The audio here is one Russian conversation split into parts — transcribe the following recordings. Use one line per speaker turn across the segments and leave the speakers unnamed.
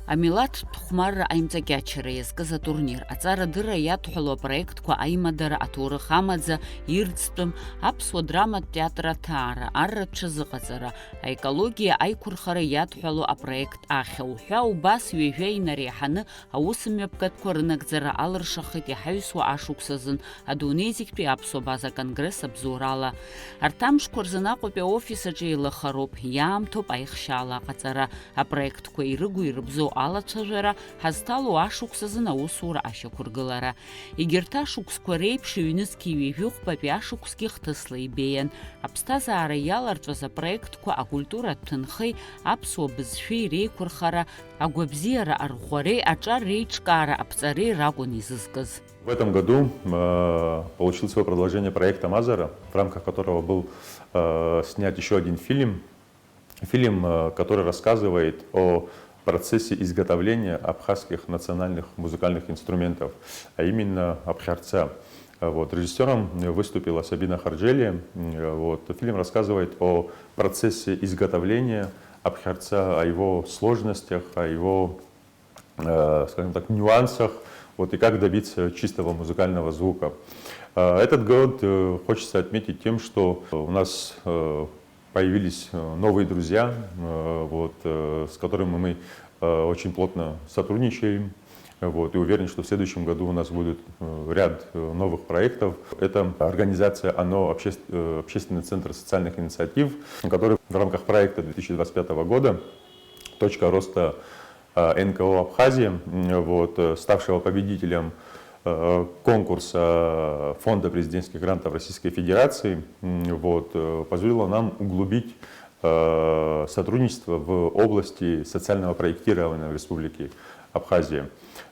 Амилаҭтә хәмарра аимҵакьачара иазкыз атурнир, аҵарадырра иадҳәало апроектқәа аимадара, аҭоурых амаӡа, ирӡтәым, аԥсуа драматә театр аҭаара, арратә ҽазыҟаҵара, аекологиа аиқәырхара иадҳәало апроект ахьа уҳәа убас ҩажәа инареиҳаны аусмҩаԥгатәқәа рынагӡара алыршахит иҳаҩсуа ашықәсазын адунеи зегьтәи аԥсуа база конгресс абзоурала. Арҭ амшқәа рзы Аҟәатәи аофис аҿы еилахароуп, иаамҭоуп аихшьаала аҟаҵара, апроектқәа ирыгу ирыбзоу алацәажәара, ҳазҭало ашықәсазын аусура ашьақәыргылара. Егьырҭ ашықәсқәа реиԥш ҩнызқьи ҩажәи ашықәсгьы хҭысла ибеиан. Аԥсҭазаара иаларҵәаз апроектқәа акультуратә ҭынхеи, аԥсуа бызшәеи реиқәырхара, агәабзиара арӷәӷәареи, аҿар реиҿкаара аԥҵареи ракәын изызкыз.
В этом году получил свое продолжение проекта Мазара, в рамках которого был снят еще один фильм, который рассказывает о процессе изготовления абхазских национальных музыкальных инструментов, а именно абхарца. Режиссером выступила Сабина Харджели. Фильм рассказывает о процессе изготовления абхарца, о его сложностях, о его, скажем так, нюансах, и как добиться чистого музыкального звука. Этот год хочется отметить тем, что у нас появились новые друзья, с которыми мы очень плотно сотрудничаем. И уверен, что в следующем году у нас будет ряд новых проектов. Это организация ОНО «Общественный центр социальных инициатив», который в рамках проекта 2025 года «Точка роста НКО Абхазия», ставшего победителем конкурса Фонда президентских грантов Российской Федерации, позволило нам углубить сотрудничество в области социального проектирования в Республике Абхазия.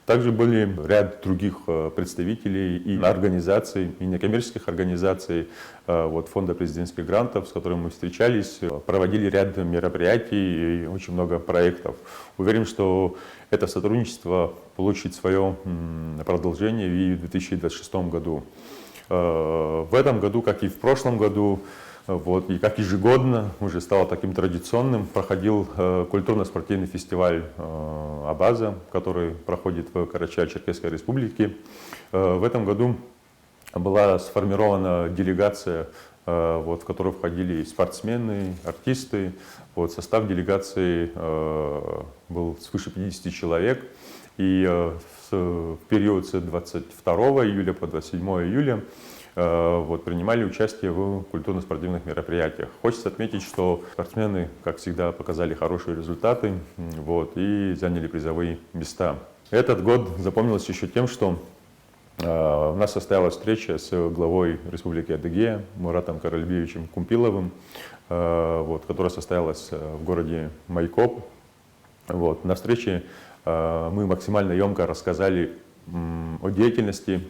Также были ряд других представителей и организаций, и некоммерческих организаций Фонда президентских грантов, с которыми мы встречались, проводили ряд мероприятий и очень много проектов. Уверен, что это сотрудничество получит свое продолжение и в 2026 году. В этом году, как и в прошлом году, и как ежегодно, уже стало таким традиционным, проходил культурно-спортивный фестиваль Абаза, который проходит в Карачаево-Черкесской республике. В этом году была сформирована делегация, в которую входили спортсмены, артисты. Состав делегации был свыше 50 человек. И в период с 22 июля по 27 июля принимали участие в культурно-спортивных мероприятиях. Хочется отметить, что спортсмены, как всегда, показали хорошие результаты и заняли призовые места. Этот год запомнился еще тем, что у нас состоялась встреча с главой Республики Адыгея Муратом Каральбиевичем Кумпиловым, которая состоялась в городе Майкоп. На встрече мы максимально емко рассказали о деятельности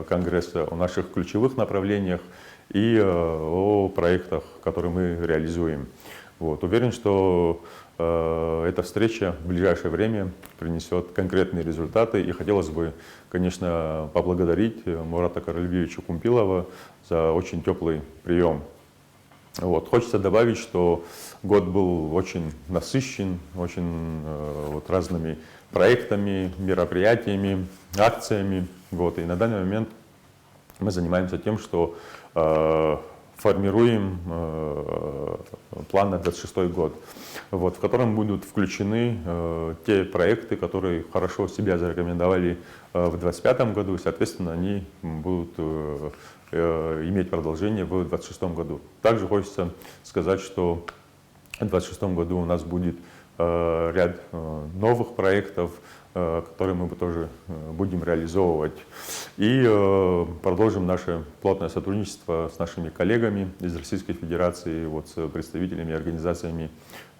Конгресса, о наших ключевых направлениях и о проектах, которые мы реализуем. Уверен, что эта встреча в ближайшее время принесет конкретные результаты. И хотелось бы, конечно, поблагодарить Мурата Каральбиевича Кумпилова за очень теплый прием. Хочется добавить, что год был очень насыщен, очень разными проектами, мероприятиями, акциями. И на данный момент мы занимаемся тем, что формируем план на 2026 год, в котором будут включены те проекты, которые хорошо себя зарекомендовали в 2025 году, и, соответственно, они будут иметь продолжение в 2026 году. Также хочется сказать, что в 2026 году у нас будет ряд новых проектов, которые мы тоже будем реализовывать. И продолжим наше плотное сотрудничество с нашими коллегами из Российской Федерации, с представителями и организациями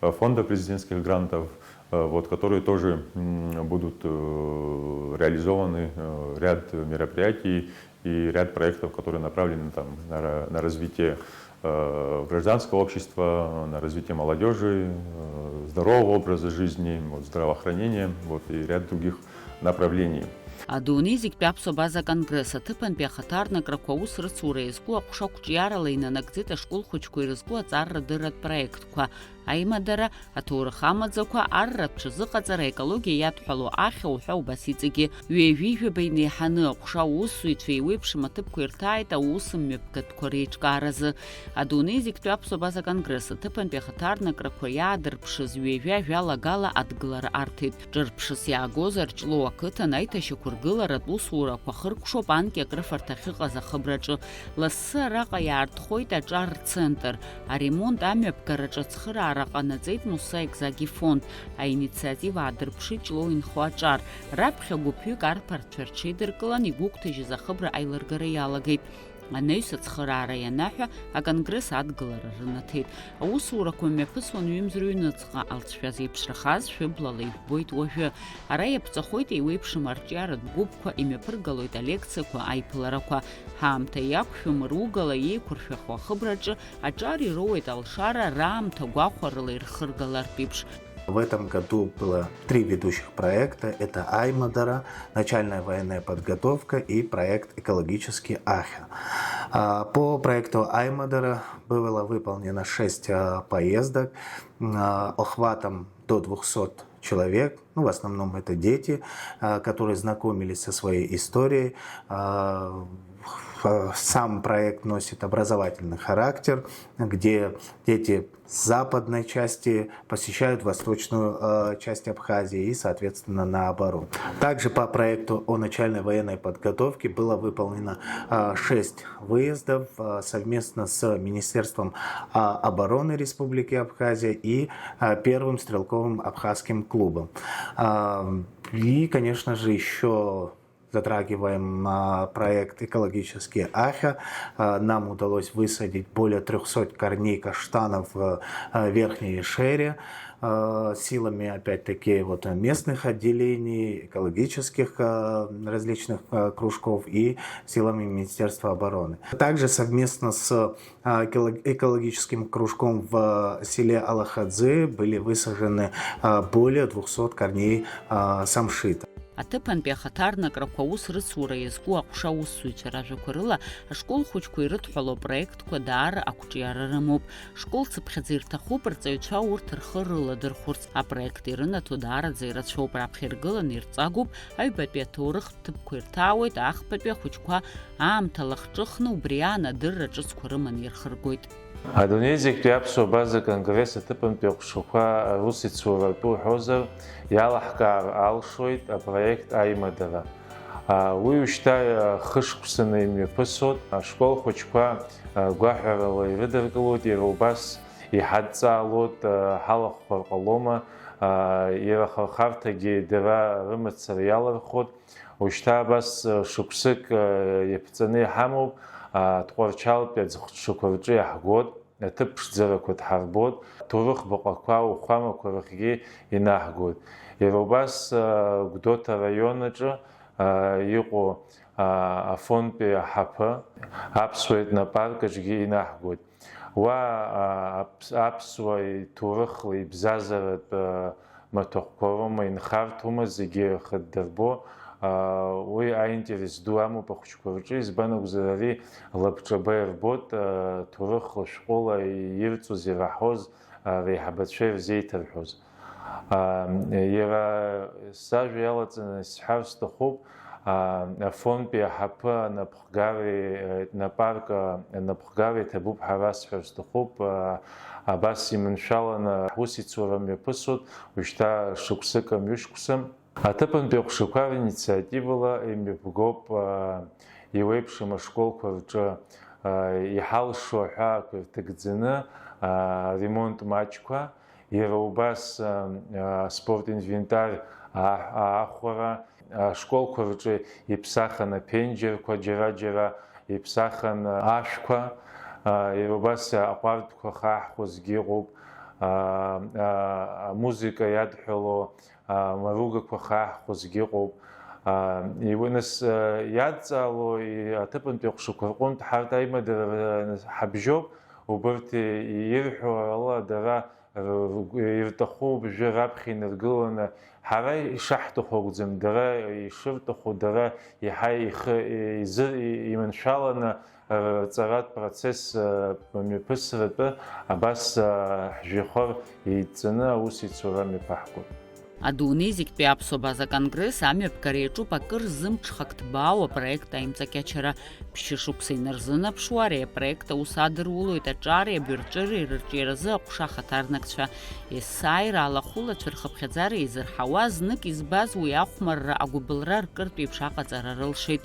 Фонда президентских грантов, которые тоже будут реализованы ряд мероприятий и ряд проектов, которые направлены на развитие гражданского общества, на развитие молодежи, здорового образа жизни, здравоохранения и ряд других направлений.
Адунеи зегьтәи аԥсуа база конгресс аҭыԥантәи ахаҭарнакрақәа аус рыцура иазку аҟәша қәҿиарала инанагӡеит ашкол хәыҷқәа ирызку аҵаррадырратә проектқәа. аимадара, аҭоурых амаӡақәа, арратә ҽазыҟаҵара, аекологиа иадҳәало ахьа уҳәа убас иҵегьы ҩажәижәаба инеиҳаны аҟәша аусзуҩцәа еиуеиԥшым аҭыԥқәа ирҭааит аусмҩаԥгатәқәа реиҿкааразы. Адунеи зегьтәи аԥсуа база конгресс аҭыԥантәи ахаҭарнакрақәа иаадырԥшыз ҩажәа ажәалагала адгылара арҭеит. Ҿырԥшыс иаагоз Арҷлоу ақыҭан аиҭашьақәа ргыларатә усурақәа хыркәшоуп анкьак рыфарҭа ахьыҟаз ахыбраҿы. Лассы араҟа иаартхоит аҿар рцентр. Аремонт амҩаԥгараҿы ацхыраара ҟанаҵеит Муса Екзаги фонд. Аинициатива аадырԥшит Ҷлоу инхо аҿар. Раԥхьа гәыԥҩык арԥарцәа рҽеидыркылан игәыгәҭажьыз ахыбра аилыргара иалагеит. Анаҩс ацхыраара ианаҳәа аконгресс адгылара рынаҭеит. Аусурақәа мҩаԥысуан ҩымз-рыҩныҵҟа, алҵшәа зеиԥшрахаз шәыблала ижәбоит уажәы. Ара иаԥҵәахоит еиуеиԥшым арҿиаратә гәыԥқәа, имҩаԥыргалоит алекциақәа, аиԥыларақәа. Ҳаамҭа иақәшәом ругала еиқәыршәахо ахыбраҿы аҿар ироуеит алшара раамҭа гәахәарыла ирхыргалартә еиԥш.
В этом году было 3 ведущих проекта. Это Аймадара, начальная военная подготовка и проект «Экологический Ахя». По проекту Аймадара было выполнено 6 поездок охватом до 200 человек. В основном это дети, которые знакомились со своей историей. Сам проект носит образовательный характер, где дети с западной части посещают восточную часть Абхазии и, соответственно, наоборот. Также по проекту о начальной военной подготовке было выполнено 6 выездов совместно с Министерством обороны Республики Абхазия и Первым стрелковым абхазским клубом. И, конечно же, еще затрагиваем проект «Экологический Ахя». Нам удалось высадить более 300 корней каштанов в Верхней Ишере силами, опять-таки, местных отделений, экологических различных кружков и силами Министерства обороны. Также совместно с экологическим кружком в селе Алахадзе были высажены более 200 корней самшита.
Аҭыԥантәи ахаҭарнакрақәа аус рыцура иазку аҟәша аусзуҩцәа ражәақәа рыла ашкол хәыҷқәа ирыдҳәало апроектқәа даара ақәҿиара рымоуп. Школ цыԥхьаӡа ирҭахуп рҵаҩцәа урҭ рхы рыладырхәырц. Апроект ирынаҭо даараӡа ирацәоуп. Раԥхьа иргыланы ирҵагәуп, аҩбатәи аҭоурых ҭыԥқәа ирҭаауеит, ахԥатәи ахәыҷқәа аамҭа лахҿыхны убри аанадырра ҿыцқәа рыманы ирхыргоит.
Адунеи зегьтәи аԥсуа база конгресс аҭыԥантәи аҟәшақәа рус ицуратәу ҳәозар, иалаҳкаар алшоит апроект Аймадара. Уи ушьҭа хышықәсаны имҩаԥысоит, ашкол хәыҷқәа гәаҳәарала ирыдыркылоит, иара убас иҳадҵаалоит, ҳалахәқәар ҟалома, ирахархарҭагьы дара рымацара иалырхот. Ушьҭа абас шықәсык иаԥҵаны иҳамоуп. Тҟәарчалтәи аӡхәҽқәа рҿы иаҳгот, аҭыԥ ԥшӡарақәа дҳарбот, аҭоурых баҟақәа, ухәамақәа рахьгьы инаҳгот. Иара убас Гәдоуҭа араион аҿы иҟоу афондтәи аҳаԥы, аԥсуа етнопарк аҿгьы инаҳгот. Уа аԥсуа иҭоурыхла ибзазаратә маҭәахәқәа роума, инхарҭома, зегьы рхыддырбо. Уи аинтерес ду амоуп ахәыҷқәа рҿы, избан акәзар ари лабҿаба ирбот, ҭоурыхла шәҟәыла ирҵоз, ираҳоз реиҳабацәа ирзеиҭарҳәоз. Иара сажәа иалаҵаны исҳәар сҭахуп, афондтәи аҳаԥы анапхгареи иҭабуп ҳара сҳәар сҭахуп. Абас иманшәаланы ҳусицура мҩаԥысуеит, ушьҭа шықәсык мҩышықәса. Аҭыԥантәи аҟәшақәа инициативала имҩаԥгоуп еиуеиԥшым ашколқәа рҿы иҳалшо аҳәаақәа ирҭагӡаны ремонт маҷқәа, иара убас спорт инвентар аахәара, ашколқәа рҿы иԥсахан аԥенџьырқәа, џьара-џьара иԥсахан ашәқәа, иара убас аҟәардәқәа хаҳхәозгьы иҟоуп, амузика иадҳәало маругақәа хаҳхәозгьы иҟоуп. Нас иадҵаало аҭыԥантәи аҟәшақәа рҟынтә ҳарҭ Аймадара ҳабжьоуп, убырҭ ирҳәо ала дара ирҭаху бжьы раԥхьа инаргыланы ҳара ишаҳҭаху дара ишырҭаху дара иаҳа ихы иманшәаланы ҵаратә процесс мҩаԥысратәы абас ҳжәҩахыр еидҵаны аус ицура мҩаԥаҳгоит.
Адунеи зегьтәи аԥсуа база конгресс амҩаԥгара иаҿуп акыр зымҽхак ҭбаау апроект аимҵакьачара ԥшьышықәса инарзынаԥшуа ари апроект аус адырулоит аҿари абырҿыреи рырҿиаразы аҟәша ахаҭарнакцәа есааира алахәылацәа рхыԥхьаӡара изырҳауа знык избаз уи ахәмарра агәыбылра ркыртә еиԥш аҟаҵара рылшеит.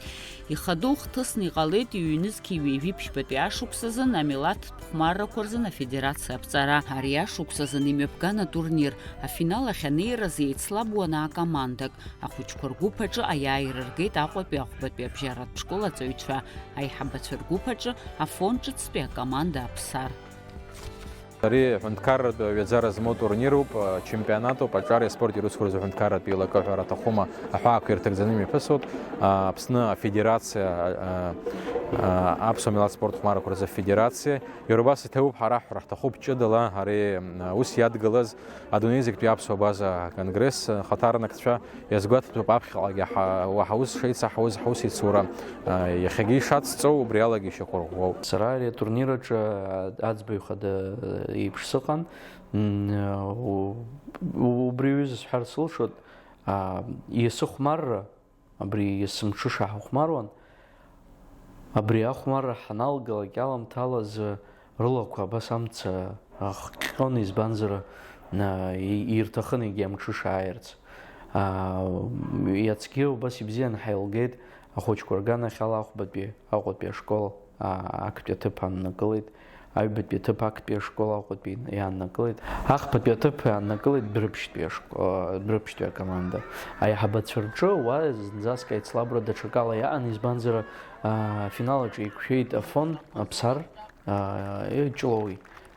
Ихадоу хҭысны иҟалеит иҩнызқьи ҩеижәи-ԥшьбатәи ашықәсазын амилаҭтә хәмаррақәа рзын афедерациа аԥҵара. Ари ашықәсазын имҩаԥган атурнир афинал ахь анеираз еицлабуан акомандак. Ахәыҷқәа ргәыԥ аҿы аиааира ргеит Аҟәатәи ахәбатәи абжьаратә школ аҵаҩцәа, аиҳабацәа ргәыԥ аҿы афон ҿыцтәи акоманда Аԥсар.
Ари ҳәынҭқарратә ҩаӡара змоу турнируп, чемпионатуп, аҿар аспорт ирыцқәоз ҳәынҭқарратә еилакыҳәара аҭахума аҳәаақәа ирҭагӡаны имҩаԥысуеит. Аԥсны афедерациа, аԥсуа милаҭ спорт хәмаррақәа рзы афедерациа, иара убас иҭоуп ҳара ҳрахҭахуп ҷыдала ари ус иадгылаз адунеи зегьтәи аԥсуа база конгресс хаҭарнакцәа иазгәаҭатәуп аԥхьаҟагьы ҳаус шеицаҳауаз ҳаус ицура иахьагьы ишацҵоу убри алагьы ишьақәырӷәӷәоуп.
Сара ари атурнир аҿы аӡбаҩ хада еиԥш сыҟан, убри аҩыза сҳәар сылшоит, иасыхәмарра, абри иасымҽы шаҳхәмаруан, абри ахәмарра ҳаналгалак аламҭалаз рылақәа абас амца хҟьон, избанзар ирҭахын егьи амҽы шааирц. Иацгьы убас ибзианы ҳаилгеит, ахәыҷқәа рганахь ала Аҟәатәи ашкол актәи аҭыԥ ааннакылеит, аҩбатәи аҭыԥ актәи ашкол Аҟәатәи иааннакылеит, ахԥатәи аҭыԥ иааннакылеит Бдрыԥшьтәи акоманда. Аиҳабацәа рҿы уа зынӡаск аицлабра даҽакала иаан, избанзар афинал аҿы иқәшәеит Афон, Аԥсар,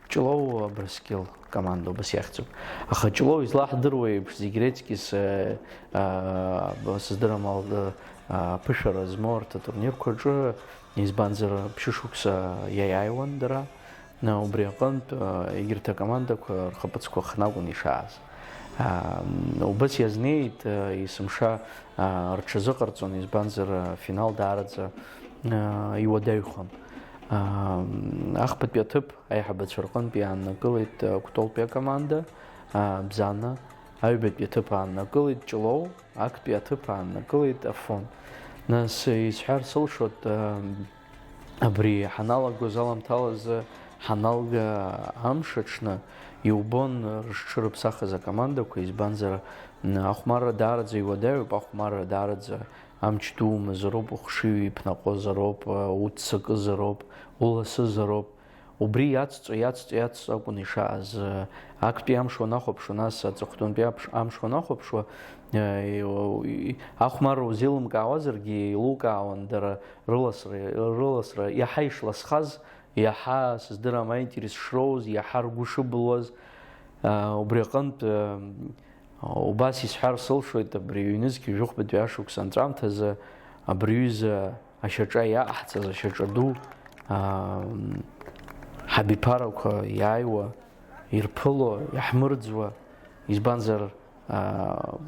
Ҷлоу Абрыскьыл команда убас иахьӡуп. Аха Ҷлоу излаҳдыруа еиԥш зегь реизгьы сыздырам аԥышәара змоу арҭ атурнирқәа рҿы, избанзар ԥшьышықәса иаиааиуан дара, убри аҟынтә егьырҭ акомандақәа рхаԥыцқәа хнагәон ишааз. Убас иазнеит есымша рҽазыҟарҵон, избанзар финал даараӡа иуадаҩхон. Ахԥатәи аҭыԥ аиҳабацәа рҟынтә иааннакылеит Кәтолтәи акоманда, Бзана, аҩбатәи аҭыԥ ааннакылеит Ҷлоу, актәи аҭыԥ ааннакылеит Афон. Нас исҳәар сылшоит, абри ҳаналагоз аламҭалаз ҳаналга амш аҽны иубон рҽырыԥсахыз акомандақәа, избанзар ахәмарра даараӡа иуадаҩуп, ахәмарра даараӡа амч дуумазароуп, ухшыҩ иԥнаҟозароуп, уццакызароуп, уласызароуп. Убри иацҵо акәын ишааз. Актәи амш уанахәаԥшуа, нас аҵыхәтәантәи амш уанахәаԥшуа, ахәмарра узеилымкаауазаргьы еилукаауан дара рыласра иаҳа ишласхаз, иаҳа сыздырам аинтерес шроуз, иаҳа ргәы шыбылуаз. Убри аҟынтә убас исҳәар сылшоит, абри аҩнызқьи жәохәбатәи ашықәс анҵәамҭазы абри аҩыза ашьаҿа иааҳҵаз, ашьаҿа ду ҳабиԥарақәа иааиуа, ирԥыло, иаҳмырӡуа, избанзар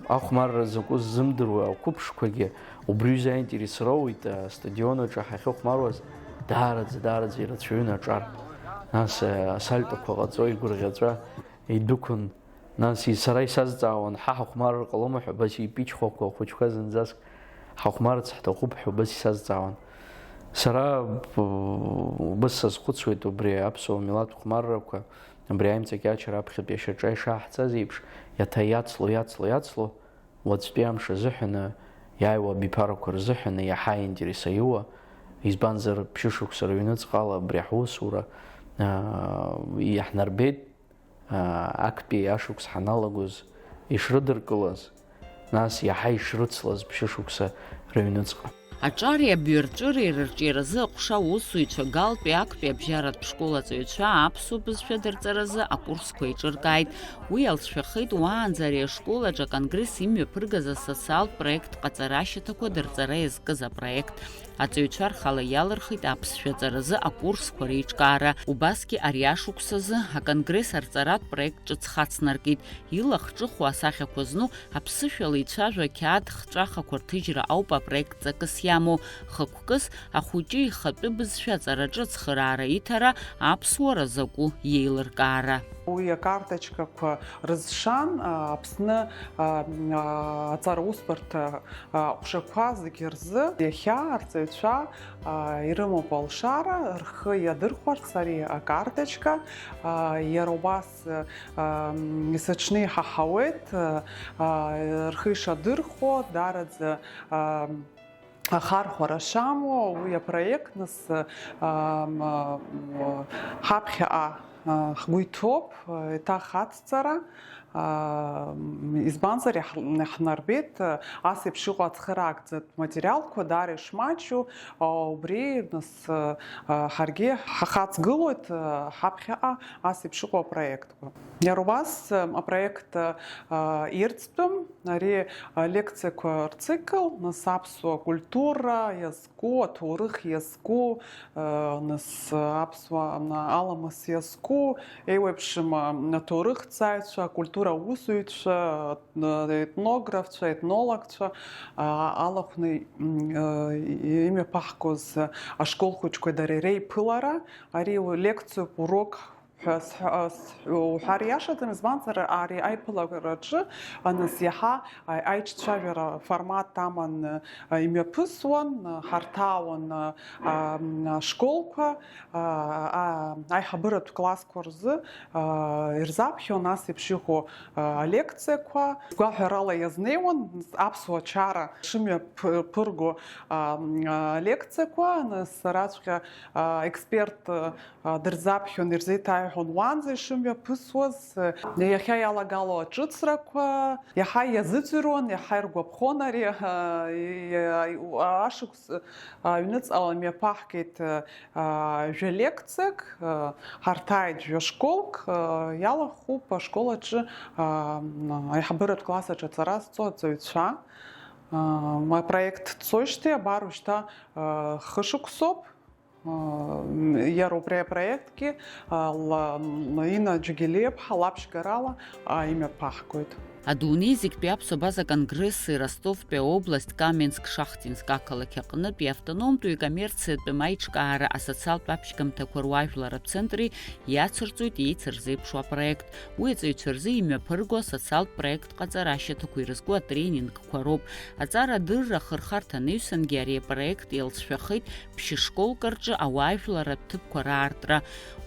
ахәмарра закәыз зымдыруа ақәыԥшқәагьы убри аҩыза аинтерес роуит. Астадион аҿы ҳахьыхәмаруаз даараӡа ирацәаҩын аҿар. Нас асальтақәа ҟаҵо, игәырӷьаҵәа идәықәын. Нас сара исазҵаауан, ҳахәмарыр ҟалома ҳәа, абас ипичхәақәа ахәыҷқәа зынӡаск ҳахәмарырц ҳҭахуп ҳәа убас исазҵаауан. Сара убас сазхәыцуеит, убри аԥсуа милаҭ хәмаррақәа, абри аимҵакьачара аԥхьатәи ашьаҿа ишааҳҵаз еиԥш, иаҭа иацло, уаҵәтәи амш азыҳәаны, иааиуа абиԥарақәа рзыҳәаны иаҳа аинтерес аиуа, избанзар ԥшьышықәса рыҩныҵҟала абри ҳусура иаҳнарбеит, актәи ашықәс ҳаналагоз ишрыдыркылаз, нас иаҳа ишрыцлаз ԥшьышықәса рыҩныҵҟа.
Аҿари абҩарҿыреи рырҿиаразы аҟәша аусзуҩцәа Галтәи актәи абжьаратә школ аҵаҩцәа аԥсуа бызшәа дырҵаразы акурсқәа еиҿыркааит. Уи алҵшәахеит уаанӡа ари ашкол аҿы аконгресс имҩаԥыргаз асоциалтә проект ҟаҵара ашьаҭақәа дырҵара иазкыз апроект. Аҵаҩцәа рхала иалырхит аԥсшәаҵаразы акурсқәа реиҿкаара. Убасгьы ари ашықәсазы аконгресс арҵаратә проект ҿыц хацнаркит. Илахҿыху асахьақәа зну аԥсышәала ицәажәо ақьаад хҵәахақәа рҭыжьра ауп апроект ҵакыс иамоу. Хықәкыс ахәыҷы ихатәы бызшәа аҵараҿы ацхыраара иҭара, аԥсуара закәу иеилыркаара.
Уи акарточкақәа рызшан Аԥсны аҵара усбарҭа ҟәшақәа зегьы рзы иахьа арҵаҩцәа ирымоуп алшара рхы иадырхәарц ари акарточка. Иара убас исыҽнеиҳаҳауеит рхы ишадырхәо, дараӡа ахархәара шамоу уи апроект нас ҳаԥхьаҟа ҳгәы иҭоуп еиҭах ацҵара. Избанзар иаҳнарбеит ас еиԥш иҟоу ацхыраагӡатә материалқәа даара ишмаҷу, убри нас ҳаргьы ҳахаҵгылоит ҳаԥхьаҟа ас еиԥш иҟоу апроектқәа. Иара убас апроект ирӡтәым ари лекциақәа рцикл, нас аԥсуа культура иазку, аҭоурых иазку, нас аԥсуа аламыс иазку, еиуеиԥшым аҭоурыхҭҵааҩцәа, акультура аусзуҩцәа, етнографцәа, етнологцәа алахәны имҩаԥаҳгоз ашкол хәыҷқәа дара реиԥылара, ари лекциоуп, урок уҳәар иашаӡам, избанзар ари аиԥылараҿы нас иаҳа аиҿцәажәара формат аман имҩаԥысуан, ҳарҭаауан ашколқәа, аиҳабыратә классқәа рзы ирзаԥхьон ас еиԥш иҟоу алекциақәа. Гәаҳәарала иазнеиуан аԥсуа чара шымҩаԥырго алекциақәа, нас раҵәҟьа експерт дырзаԥхьон, ирзеиҭааиҳәон уанӡа ишымҩаԥысуаз, иахьа иалагало аҿыцрақәа, иаҳа иазыӡырҩуан, иаҳа иргәаԥхон ари ашықәс аҩныҵҟала имҩаԥаҳгеит жәа лекциак, ҳарҭааит жәа школк, иалахәуп ашкол аҿы аиҳабыратә класс аҿы ацара зҵо аҵаҩцәа. Апроект дцоижьҭеи абар уажәшьҭа хышықәсоуп. Иара убри апроектгьы Ина Џьгьелиаԥҳа лаԥшьгарала имҩаԥаҳгоит.
Адунеи зегьтәи аԥсуа база конгресси Ростовтәи аобласт, Каменск-Шахтинск ақалақь аҟнытәи автономтәи коммерциатәым аиҿкаара асоциалтә аԥшьгамҭақәа руаажәларатә центри иацырҵоит еицырзеиԥшу апроект. Уи аҵаҩцәа рзы имҩаԥырго асоциалтә проект ҟаҵара ашьаҭақәа ирызку атренингқәа роуп. Аҵара адырра ахырхарҭа анаҩсангьы ари апроект иалҵшәахеит ԥшьышколк рҿы ауаажәларатә ҭыԥқәа раартра.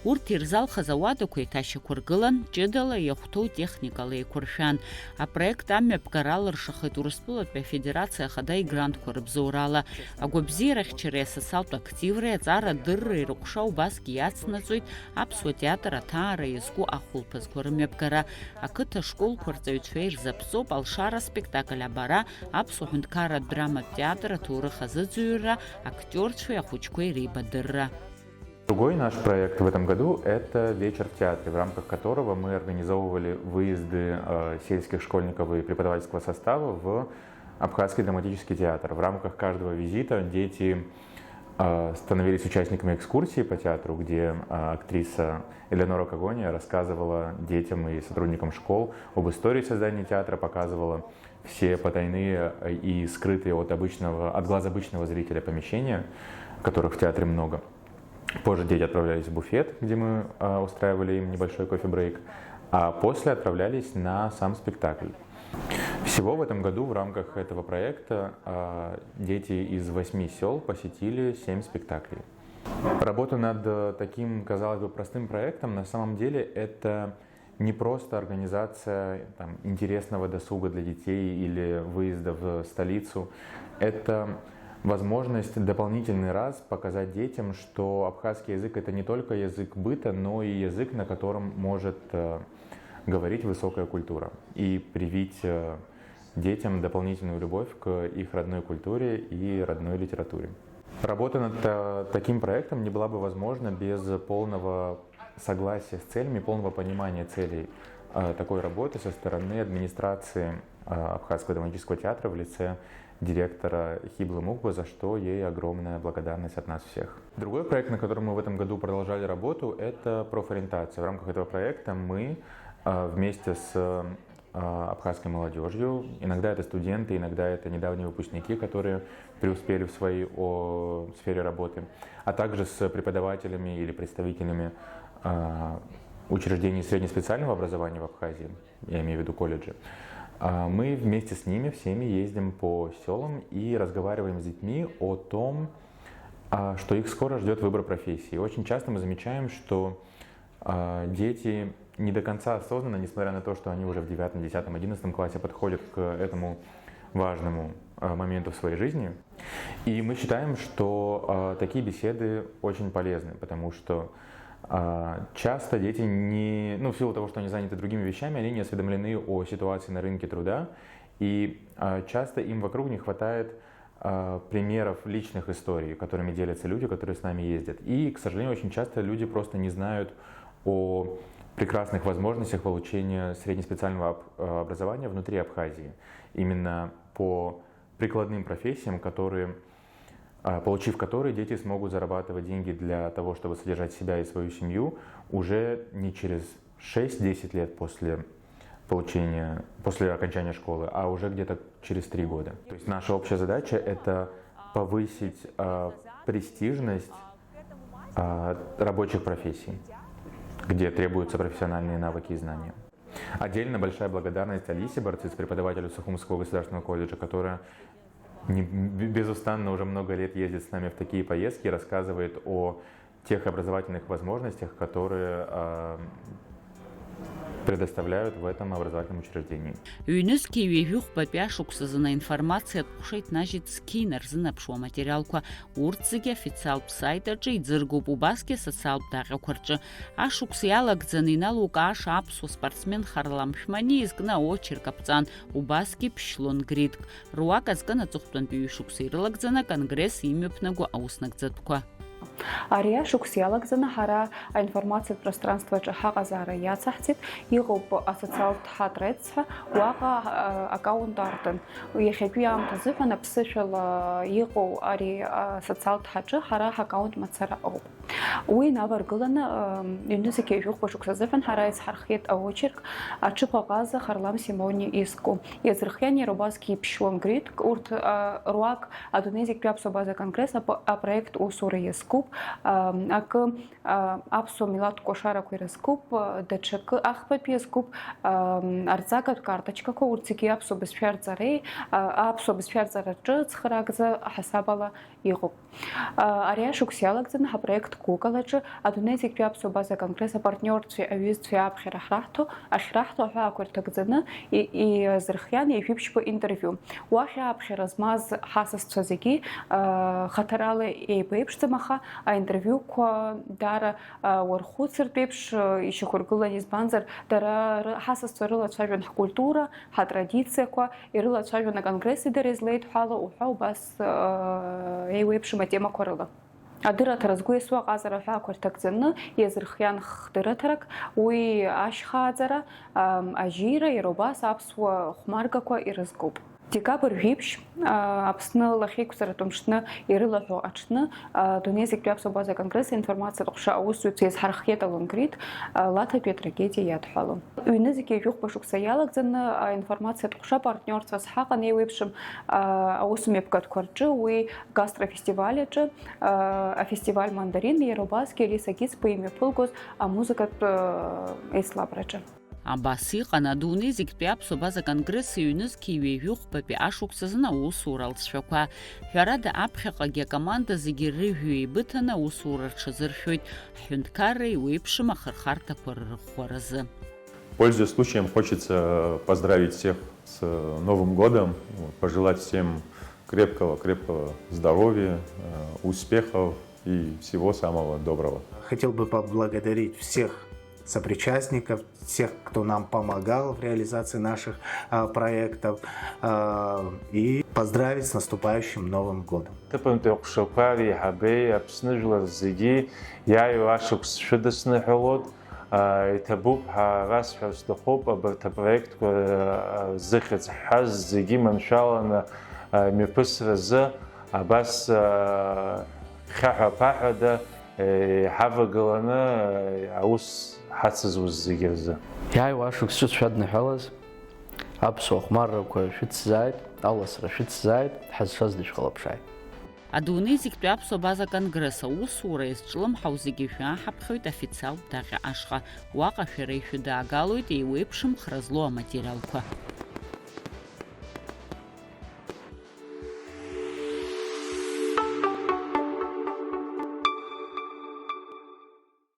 Урҭ ирзалхаз ауадақәа еиҭашьақәыргылан, ҷыдала иахәҭоу техникала еиқәыршәан. Апроект амҩаԥгара алыршахеит Урыстәылатәи афедерациа ахада игрантқәа рыбзоурала. Агәабзиарахьчареи асоциалтә активреи аҵара адырреи рыҟәша убасгьы иацнаҵоит аԥсуа театр аҭаара иазку ахәылԥазқәа рымҩаԥгара. Ақыҭа школқәа рҵаҩцәа ирзаԥҵоуп алшара спектакль абара, аԥсуа ҳәынҭқарратә драматә театр аҭоурых азыӡҩрра, актерцәеи ахәыҷқәеи реибадырра.
Другой наш проект в этом году – это вечер в театре, в рамках которого мы организовывали выезды сельских школьников и преподавательского состава в Абхазский драматический театр. В рамках каждого визита дети становились участниками экскурсии по театру, где актриса Элеонора Когония рассказывала детям и сотрудникам школ об истории создания театра, показывала все потайные и скрытые от глаз обычного зрителя помещения, которых в театре много. Позже дети отправлялись в буфет, где мы устраивали им небольшой кофе-брейк, а после отправлялись на сам спектакль. Всего в этом году в рамках этого проекта дети из 8 сел посетили 7 спектаклей. Работа над таким, казалось бы, простым проектом на самом деле это не просто организация интересного досуга для детей или выезда в столицу. Это возможность дополнительный раз показать детям, что абхазский язык – это не только язык быта, но и язык, на котором может говорить высокая культура. И привить детям дополнительную любовь к их родной культуре и родной литературе. Работа над таким проектом не была бы возможна без полного согласия с целями, полного понимания целей такой работы со стороны администрации Абхазского драматического театра в лице директора Хиблы Мукбы, за что ей огромная благодарность от нас всех. Другой проект, на котором мы в этом году продолжали работу, это профориентация. В рамках этого проекта мы вместе с абхазской молодежью, иногда это студенты, иногда это недавние выпускники, которые преуспели в своей сфере работы, а также с преподавателями или представителями учреждений среднеспециального образования в Абхазии, я имею в виду колледжи. Мы вместе с ними всеми ездим по селам и разговариваем с детьми о том, что их скоро ждет выбор профессии. Очень часто мы замечаем, что дети не до конца осознанно, несмотря на то, что они уже в 9, 10, 11 классе подходят к этому важному моменту в своей жизни. И мы считаем, что такие беседы очень полезны, потому что часто дети в силу того, что они заняты другими вещами, они не осведомлены о ситуации на рынке труда, и часто им вокруг не хватает примеров личных историй, которыми делятся люди, которые с нами ездят. И, к сожалению, очень часто люди просто не знают о прекрасных возможностях получения среднеспециального образования внутри Абхазии. Именно по прикладным профессиям, получив которые, дети смогут зарабатывать деньги для того, чтобы содержать себя и свою семью уже не через 6-10 лет после окончания школы, а уже где-то через 3 года. То есть наша общая задача – это повысить престижность рабочих профессий, где требуются профессиональные навыки и знания. Отдельно большая благодарность Алисе Барциц, преподавателю Сухумского государственного колледжа, которая безустанно уже много лет ездит с нами в такие поездки и рассказывает о тех образовательных возможностях, которые предоставляют в этом образовательном учреждении.
Ҩныз киҩеижәых папиа шықәсазына информациа тҟәшеит нажьит скин рзынаԥшуа материалқәа урҭ зегьы официалтә сайтаҿы иӡыргоуп, убасгьы асоциалтә даҟьақәа рҿы. Ашықәс иалагӡаны иналукааша аԥсуа спортсмен Харлам Шәмани изкны аочерк аԥҵан, убасгьы Ԥшьлон Гридк. Руак азкын аҵыхәтәантәи ҩышықәса ирылагӡаны аконгресс имҩаԥнаго ауснагӡатәқәа.
Ари ашықәс иалагӡаны ҳара аинформациатә пространстваҿы ҳаҟазаара иацаҳҵеит, иҟоуп асоциалтә ҳатрец ҳәа, уаҟа аккаунт артын. Иахьатәи аамҭа азыҳәан аԥсышәала иҟоу ари асоциалтә ҳаҿы ҳара ҳаккаунт мацара ауп. Уи инаваргыланы ҩныз икеижәыхәба шықәса азыҳәан ҳара ицҳархиеит аочерк аҽыԥаҟаза Харлам Симони изку. Иазырхиан иара убасгьы Ԥшьлон Гридк, урҭ руак адунеи зегьтәи аԥсуа база конгресс апроект усура иазкуп, акы аԥсуа милаҭтә кәашарақәа ирызкуп, даҽакы ахԥатәи иазкуп, арҵагатә карточкақәа, урҭ зегьы аԥсуа бызшәа рҵараҿы цхыраагӡа аҳасабала иҟоуп. Ари ашықәс иалагӡаны ҳапроект Гугл-аҿы адунеи зегьтәи аԥсуа база конгресс апартниорцәеи аҩызцәеи аԥхьара ахьраҳҭо аҳәаақәа ирҭагӡаны иазырхиан ижәибжьқәа интервиу. Уахь аԥхьара змаз ҳасасцәа зегьы хаҭарала еибеиԥшӡам, аха аинтервиуқәа даара уархәыцыртә еиԥш ишьақәыргылан, избанзар дара ҳасасцәа рылацәажәон ҳкультура, ҳатрадициақәа, ирылацәажәон аконгресс идара излеидҳәало уҳәа убас еиуеиԥшым атемақәа рыла. Адырраҭара згәы иасуа аҟазара аҳәаақәа рҭагӡаны иазырхиан хдырраҭарак, уи ашьхааӡара, ажьира, иара убас аԥсуа хәмаргақәа ирызкуп. Декабр жәибжь Аԥсны лахьеиқәҵаратәы мшны ирылаҳәо аҽны адунеи зегьтәи аԥсуа база конгресс аинформациатә ҟәша аусзуҩцәа иазҳархиеит алынгрид лаҭатәи атрагедиа иадҳәало. Ҩныз икеижәыхәба шықәса иалагӡаны аинформациатә ҟәша партниорцәас ҳаҟан еиуеиԥшым аусмҩаԥгатәқәа рҿы, уи гастрофестиваль аҿы, афестиваль Мандарин, иара убасгьы Алиса Гицба имҩаԥылгоз амузыкатә еицлабраҿы.
Абас иҟан адунеи зегьтәи аԥсуа база конгресс ҩныз киҩеижәыхәбатәи ашықәсазын аусура алҵшәақәа. Ҳәарада, аԥхьаҟагьы акоманда зегьы рыжәҩа еибыҭаны аусура рҽазыршәоит ҳҳәынҭқарра иуеиԥшым ахырхарҭақәа рырӷәӷәаразы.
Пользуясь случаем, хочется поздравить всех с Новым годом, пожелать всем крепкого здоровья, успехов и всего самого доброго.
Хотел бы поблагодарить всех сопричастников, всех, кто нам помогал в реализации наших проектов, и поздравить с наступающим Новым годом.
Иҭабуп ҳарасҳәар сҭахуп абарҭ апроектқәа зыхьӡ ҳҳаз зегьы маншәаланы мҩаԥысразы абас хьаҳәа-ԥаҳәада ҳавагыланы аус ҳацызуз зегьы рзы.
Иааиуа ашықәс шәадныҳәалаз, аԥсуа хәмаррақәа шәыцзааит, аласра шәыцзааит, ҳазшаз дышәхалаԥшааит.
Адунеи зегьтәи аԥсуа база конгресс аусура иазҿлымҳау зегьы шәааҳаԥхьоит официалтә даҟьа ашҟа. Уаҟа шәара ишәыдаагалоит еиуеиԥшымхра злоу аматериалқәа.